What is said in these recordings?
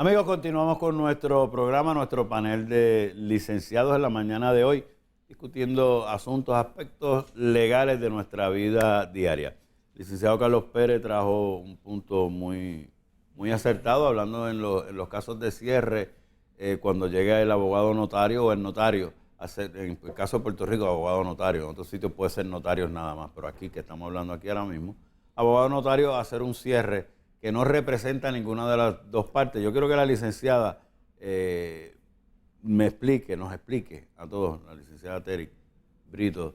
Amigos, continuamos con nuestro programa, nuestro panel de licenciados en la mañana de hoy, discutiendo asuntos, aspectos legales de nuestra vida diaria. El licenciado Carlos Pérez trajo un punto muy acertado, hablando en los casos de cierre, cuando llega el abogado notario o el notario, en el caso de Puerto Rico, abogado notario, en otros sitios puede ser notarios nada más, pero aquí, que estamos hablando aquí ahora mismo, abogado notario a hacer un cierre que no representa a ninguna de las dos partes. Yo quiero que la licenciada nos explique a todos, la licenciada Terry Brito,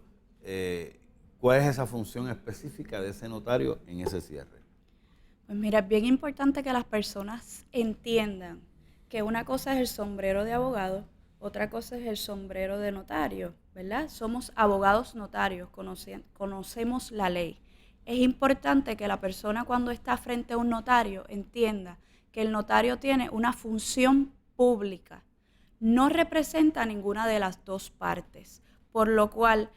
cuál es esa función específica de ese notario en ese cierre. Pues mira, es bien importante que las personas entiendan que una cosa es el sombrero de abogado, otra cosa es el sombrero de notario, ¿verdad? Somos abogados notarios, conocemos la ley. Es importante que la persona cuando está frente a un notario entienda que el notario tiene una función pública, no representa a ninguna de las dos partes, por lo cual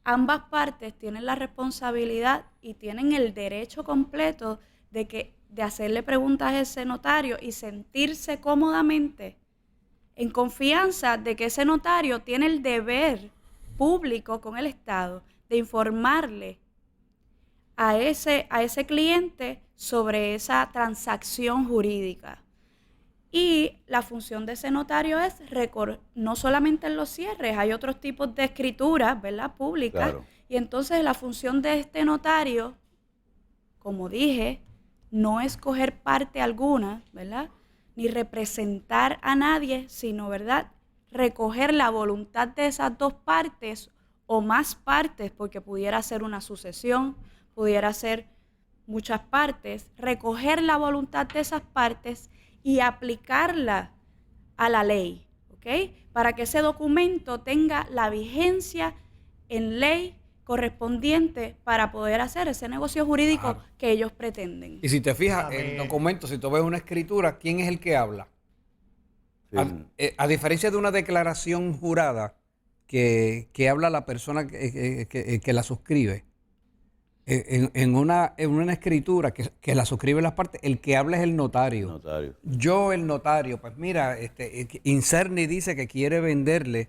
ambas partes tienen la responsabilidad y tienen el derecho completo de hacerle preguntas a ese notario y sentirse cómodamente en confianza de que ese notario tiene el deber público con el Estado de informarle a ese cliente sobre esa transacción jurídica. Y la función de ese notario es, no solamente en los cierres, hay otros tipos de escrituras, ¿verdad?, públicas. Claro. Y entonces la función de este notario, como dije, no es coger parte alguna, ¿verdad?, ni representar a nadie, sino, ¿verdad?, recoger la voluntad de esas dos partes o más partes, porque pudiera ser una sucesión, pudiera ser muchas partes, recoger la voluntad de esas partes y aplicarla a la ley, ¿ok? Para que ese documento tenga la vigencia en ley correspondiente para poder hacer ese negocio jurídico que ellos pretenden. Y si te fijas, el documento, si tú ves una escritura, ¿quién es el que habla? Sí. A diferencia de una declaración jurada que habla la persona que la suscribe, en una escritura que la suscribe las partes, el que habla es el notario. Yo, el notario, pues mira, Inserni dice que quiere venderle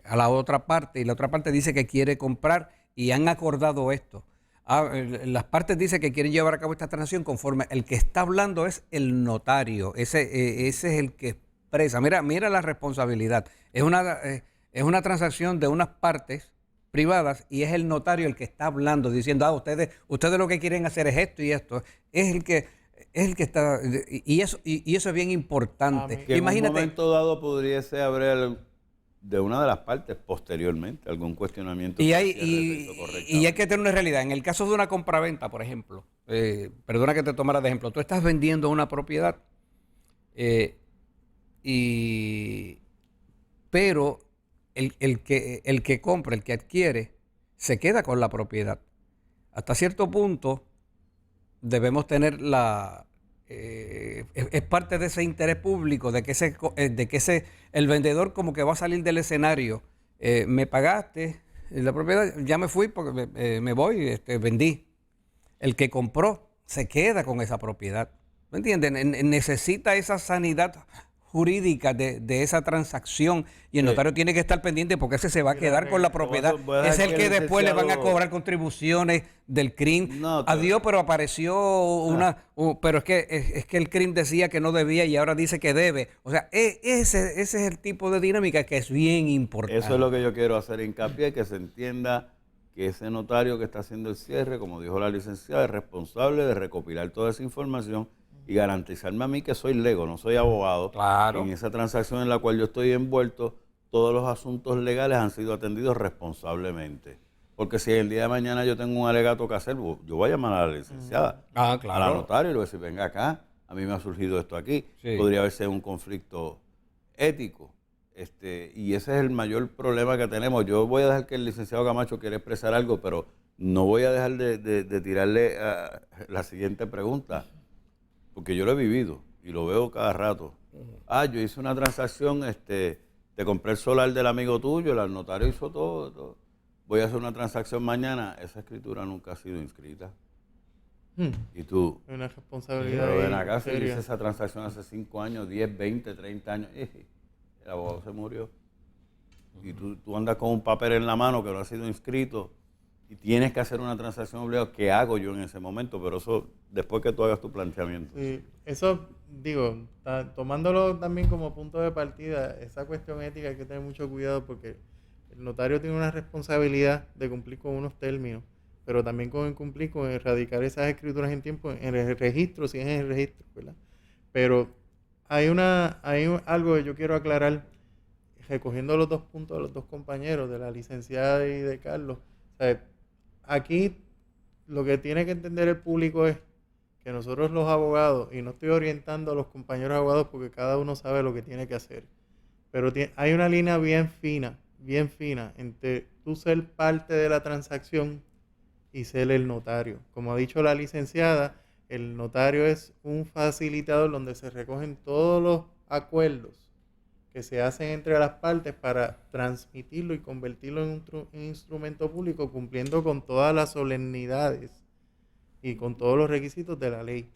a la otra parte y la otra parte dice que quiere comprar y han acordado esto. Las partes dicen que quieren llevar a cabo esta transacción conforme el que está hablando es el notario, ese es el que expresa. Mira la responsabilidad. Es una transacción de unas partes privadas y es el notario el que está hablando, diciendo, ustedes lo que quieren hacer es esto y esto. Es el que está, y eso es bien importante. Que imagínate, en un momento dado pudiese haber de una de las partes posteriormente algún cuestionamiento. Y hay que tener una realidad. En el caso de una compraventa, por ejemplo, perdona que te tomara de ejemplo, tú estás vendiendo una propiedad, pero el que compra, el que adquiere, se queda con la propiedad. Hasta cierto punto debemos tener es parte de ese interés público, de que el vendedor como que va a salir del escenario. Me pagaste la propiedad, ya me fui porque me voy, vendí. El que compró se queda con esa propiedad. ¿Me entienden? Necesita esa sanidad jurídica de esa transacción y el notario tiene que estar pendiente porque ese se va a quedar con la propiedad. Es el que después le van a cobrar contribuciones del CRIM. Adiós, pero apareció pero es que el CRIM decía que no debía y ahora dice que debe. O sea, ese es el tipo de dinámica que es bien importante. Eso es lo que yo quiero hacer hincapié, que se entienda que ese notario que está haciendo el cierre, como dijo la licenciada, es responsable de recopilar toda esa información y garantizarme a mí que soy lego, no soy abogado. Claro. En esa transacción en la cual yo estoy envuelto, todos los asuntos legales han sido atendidos responsablemente. Porque si el día de mañana yo tengo un alegato que hacer, yo voy a llamar a la licenciada, claro, a la notaria, y le voy a decir, venga acá, a mí me ha surgido esto aquí. Sí. Podría haberse un conflicto ético. Y ese es el mayor problema que tenemos. Yo voy a dejar que el licenciado Camacho quiera expresar algo, pero no voy a dejar de tirarle la siguiente pregunta. Porque yo lo he vivido y lo veo cada rato. Yo hice una transacción, te compré el solar del amigo tuyo, el notario hizo todo. Voy a hacer una transacción mañana. Esa escritura nunca ha sido inscrita. Y tú, Una responsabilidad. pero ven ahí acá, si seria. hice esa transacción hace 5 años, 10, 20, 30 años, el abogado se murió. Y tú andas con un papel en la mano que no ha sido inscrito y tienes que hacer una transacción obligada. ¿Qué hago yo en ese momento? Pero eso después que tú hagas tu planteamiento. Sí, eso, digo, tomándolo también como punto de partida, esa cuestión ética hay que tener mucho cuidado porque el notario tiene una responsabilidad de cumplir con unos términos, pero también con cumplir con erradicar esas escrituras en tiempo en el registro, si es en el registro, ¿verdad? Pero hay algo que yo quiero aclarar, recogiendo los dos puntos de los dos compañeros, de la licenciada y de Carlos. O sea, aquí lo que tiene que entender el público es que nosotros los abogados, y no estoy orientando a los compañeros abogados porque cada uno sabe lo que tiene que hacer, pero hay una línea bien fina entre tú ser parte de la transacción y ser el notario. Como ha dicho la licenciada, el notario es un facilitador donde se recogen todos los acuerdos que se hacen entre las partes para transmitirlo y convertirlo en un instrumento público cumpliendo con todas las solemnidades y con todos los requisitos de la ley.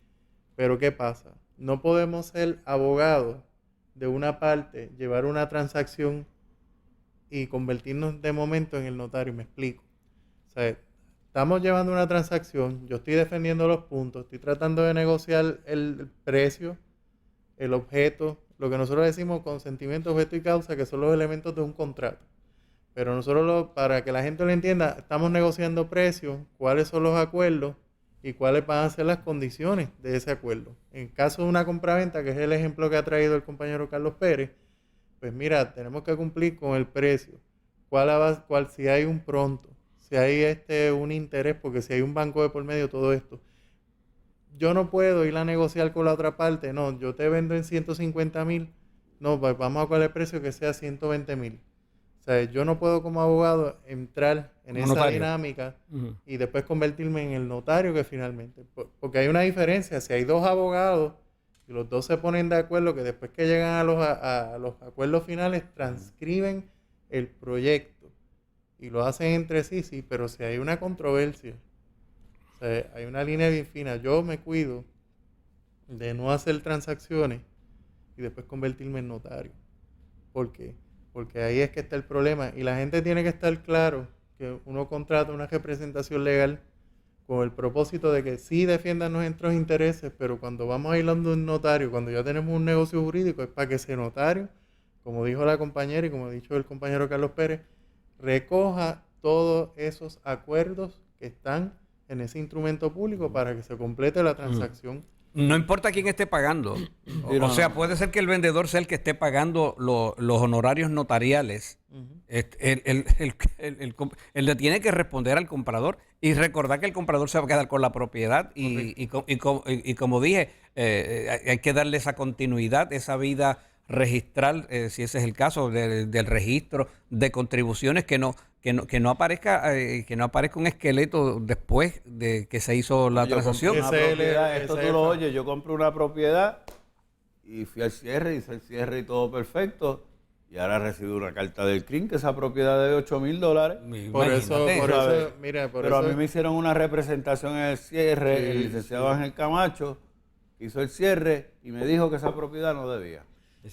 Pero ¿qué pasa? No podemos ser abogados de una parte, llevar una transacción y convertirnos de momento en el notario. Me explico. O sea, estamos llevando una transacción, yo estoy defendiendo los puntos, estoy tratando de negociar el precio, el objeto, lo que nosotros decimos consentimiento, objeto y causa, que son los elementos de un contrato. Pero nosotros, para que la gente lo entienda, estamos negociando precios, cuáles son los acuerdos y cuáles van a ser las condiciones de ese acuerdo. En caso de una compraventa, que es el ejemplo que ha traído el compañero Carlos Pérez, pues mira, tenemos que cumplir con el precio. Si hay un pronto, si hay un interés, porque si hay un banco de por medio, todo esto. Yo no puedo ir a negociar con la otra parte. No, yo te vendo en 150,000. No, pues vamos a cuál el precio que sea 120,000. O sea, yo no puedo como abogado entrar en Como esa notario. dinámica y después convertirme en el notario que finalmente. Porque hay una diferencia. Si hay dos abogados y los dos se ponen de acuerdo, que después que llegan a los acuerdos finales, transcriben el proyecto y lo hacen entre sí, sí, pero si hay una controversia, o sea, hay una línea bien fina. Yo me cuido de no hacer transacciones y después convertirme en notario. ¿Por qué? Porque ahí es que está el problema. Y la gente tiene que estar claro que uno contrata una representación legal con el propósito de que sí defiendan nuestros intereses, pero cuando vamos a ir a un notario, cuando ya tenemos un negocio jurídico, es para que ese notario, como dijo la compañera y como ha dicho el compañero Carlos Pérez, recoja todos esos acuerdos que están en ese instrumento público para que se complete la transacción. No importa quién esté pagando. O sea, puede ser que el vendedor sea el que esté pagando los honorarios notariales. El le tiene que responder al comprador y recordar que el comprador se va a quedar con la propiedad y como dije, hay que darle esa continuidad, esa vida registral, si ese es el caso, del registro de contribuciones, que no aparezca un esqueleto después de que se hizo la transacción. Esto tú lo oyes, yo compré una propiedad y fui al cierre, hice el cierre y todo perfecto. Y ahora recibí una carta del CRIM que esa propiedad debe $8,000. Por eso, Pero a mí me hicieron una representación en el cierre, el licenciado Ángel Camacho hizo el cierre y me dijo que esa propiedad no debía.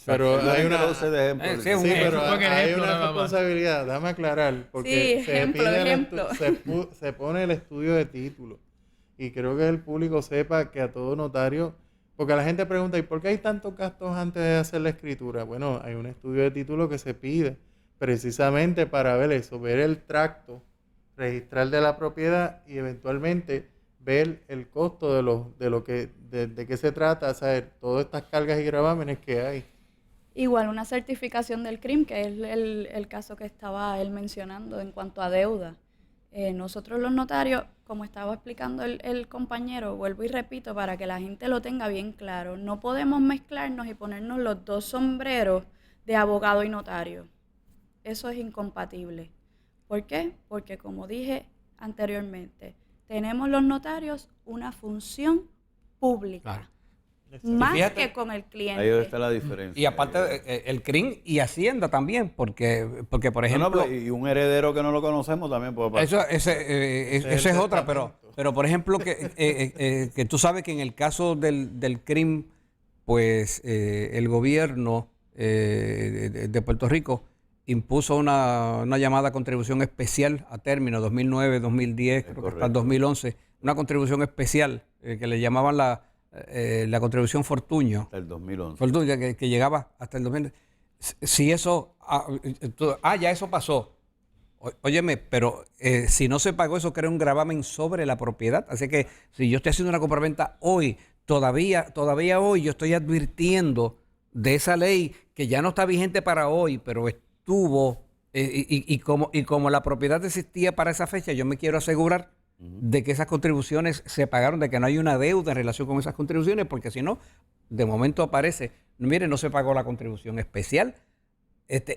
Pero hay una ejemplo, responsabilidad, déjame aclarar, porque Sí, ejemplo. Se pone el estudio de título y creo que el público sepa que a todo notario, porque la gente pregunta, ¿y por qué hay tantos gastos antes de hacer la escritura? Bueno, hay un estudio de título que se pide precisamente para ver eso, ver el tracto registral de la propiedad y eventualmente ver el costo de qué se trata, saber todas estas cargas y gravámenes que hay. Igual una certificación del CRIM, que es el caso que estaba él mencionando en cuanto a deuda. Nosotros los notarios, como estaba explicando el compañero, vuelvo y repito para que la gente lo tenga bien claro, no podemos mezclarnos y ponernos los dos sombreros de abogado y notario. Eso es incompatible. ¿Por qué? Porque como dije anteriormente, tenemos los notarios una función pública. Claro. Más fíjate, que con el cliente. Ahí está la diferencia. Y aparte el CRIM y Hacienda también, porque por ejemplo... y un heredero que no lo conocemos también puede pasar. Esa es otra, pero pero por ejemplo, que tú sabes que en el caso del crimen, pues el gobierno de Puerto Rico impuso una llamada contribución especial a término 2009, 2010, creo que hasta el 2011, una contribución especial que le llamaban la contribución Fortuño. Hasta el 2011. Fortuño, que llegaba hasta el 2011. Si eso, ya eso pasó. Óyeme, pero si no se pagó, eso crea un gravamen sobre la propiedad. Así que si yo estoy haciendo una compraventa hoy, todavía hoy yo estoy advirtiendo de esa ley que ya no está vigente para hoy, pero estuvo, y como la propiedad existía para esa fecha, yo me quiero asegurar de que esas contribuciones se pagaron, de que no hay una deuda en relación con esas contribuciones, porque si no, de momento aparece, mire, no se pagó la contribución especial.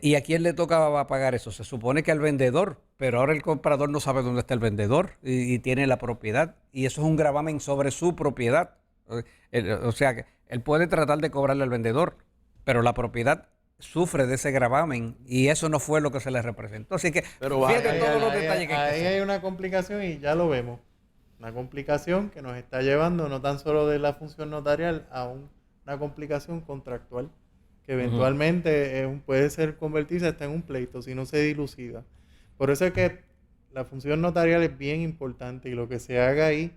¿Y a quién le tocaba pagar eso? Se supone que al vendedor, pero ahora el comprador no sabe dónde está el vendedor y tiene la propiedad, y eso es un gravamen sobre su propiedad. O sea, que él puede tratar de cobrarle al vendedor, pero la propiedad sufre de ese gravamen y eso no fue lo que se le representó. Así que pero fíjate todos los detalles que ahí hay una complicación y ya lo vemos. Una complicación que nos está llevando no tan solo de la función notarial a una complicación contractual que eventualmente puede convertirse hasta en un pleito si no se dilucida. Por eso es que la función notarial es bien importante y lo que se haga ahí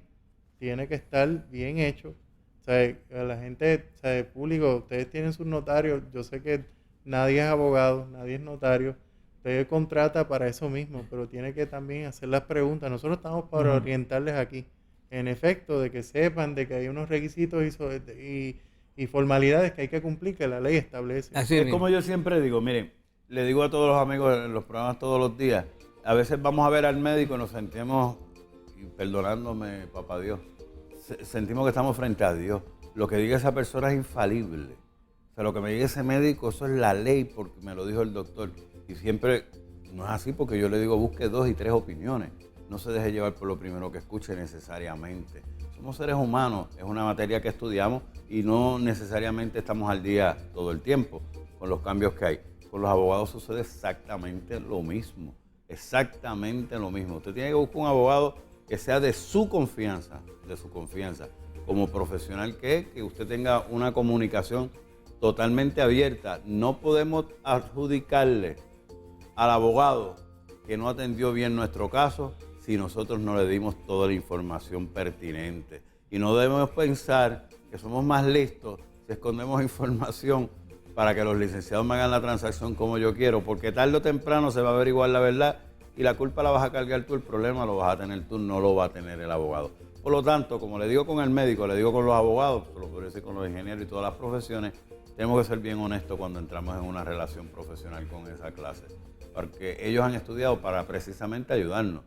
tiene que estar bien hecho. O sea, la gente, o sea, el público, ustedes tienen sus notarios, yo sé que nadie es abogado, nadie es notario, usted contrata para eso mismo, pero tiene que también hacer las preguntas. Nosotros estamos para orientarles aquí, en efecto, de que sepan de que hay unos requisitos y formalidades que hay que cumplir, que la ley establece. Así es como yo siempre digo, miren, le digo a todos los amigos en los programas todos los días, a veces vamos a ver al médico y nos sentimos, y perdonándome, papá Dios, sentimos que estamos frente a Dios. Lo que diga esa persona es infalible. O sea, lo que me diga ese médico, eso es la ley, porque me lo dijo el doctor. Y siempre, no es así, porque yo le digo, busque 2 y 3 opiniones. No se deje llevar por lo primero que escuche necesariamente. Somos seres humanos, es una materia que estudiamos y no necesariamente estamos al día todo el tiempo con los cambios que hay. Con los abogados sucede exactamente lo mismo. Exactamente lo mismo. Usted tiene que buscar un abogado que sea de su confianza, como profesional que usted tenga una comunicación totalmente abierta. No podemos adjudicarle al abogado que no atendió bien nuestro caso si nosotros no le dimos toda la información pertinente. Y no debemos pensar que somos más listos si escondemos información para que los licenciados me hagan la transacción como yo quiero, porque tarde o temprano se va a averiguar la verdad y la culpa la vas a cargar tú, el problema lo vas a tener tú, no lo va a tener el abogado. Por lo tanto, como le digo con el médico, le digo con los abogados, lo podría decir con los ingenieros y todas las profesiones, tenemos que ser bien honestos cuando entramos en una relación profesional con esa clase, porque ellos han estudiado para precisamente ayudarnos,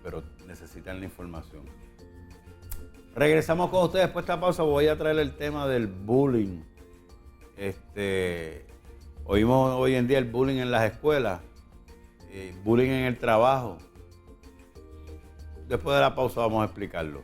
pero necesitan la información. Regresamos con ustedes después de esta pausa. Voy a traer el tema del bullying. Oímos hoy en día el bullying en las escuelas, bullying en el trabajo. Después de la pausa vamos a explicarlo.